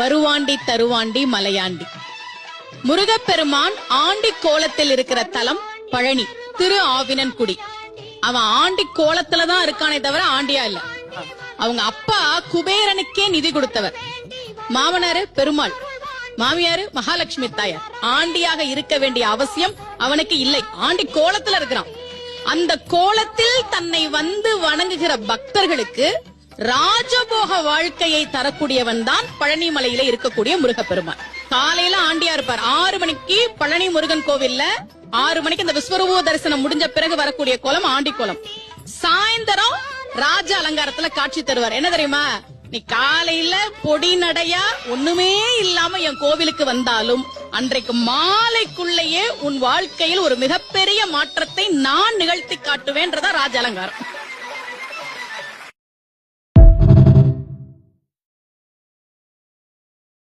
வருவாண்டி தருவாண்டி மலையாண்டி. முருகப்பெருமான் ஆண்டி கோலத்தில் இருக்கிற தலம் பழனி திரு ஆவினன்குடி. அவன் ஆண்டி கோலத்துலதான் இருக்கானே தவிர ஆண்டியா இல்ல. அவங்க அப்பா குபேரனுக்கே நிதி கொடுத்தவர். மாமனாரு பெருமாள், மாமியாரு மகாலட்சுமி தாயார். ஆண்டியாக இருக்க வேண்டிய அவசியம் அவனுக்கு இல்லை. ஆண்டி கோலத்துல இருக்கிறான். அந்த கோலத்தில் தன்னை வந்து வணங்குகிற பக்தர்களுக்கு ராஜபோக வாழ்க்கையை தரக்கூடியவன் தான் பழனி மலையில இருக்கக்கூடிய முருகப்பெருமான். காலையில ஆண்டியா இருப்பார். 6 மணிக்கு பழனி முருகன் கோவில்ல 6 மணிக்கு இந்த விஸ்வரூப தரிசனம் முடிஞ்ச பிறகு வரக்கூடிய கோலம் ஆண்டி கோலம். சாயந்தரம் ராஜ அலங்காரத்துல காட்சி தருவார். என்ன தெரியுமா? நீ காலையில பொடி நடையா ஒண்ணுமே இல்லாம என் கோவிலுக்கு வந்தாலும் அன்றைக்கு மாலைக்குள்ளேயே உன் வாழ்க்கையில் ஒரு மிகப்பெரிய மாற்றத்தை நான் நிகழ்த்தி காட்டுவேன்றதா ராஜ அலங்காரம்.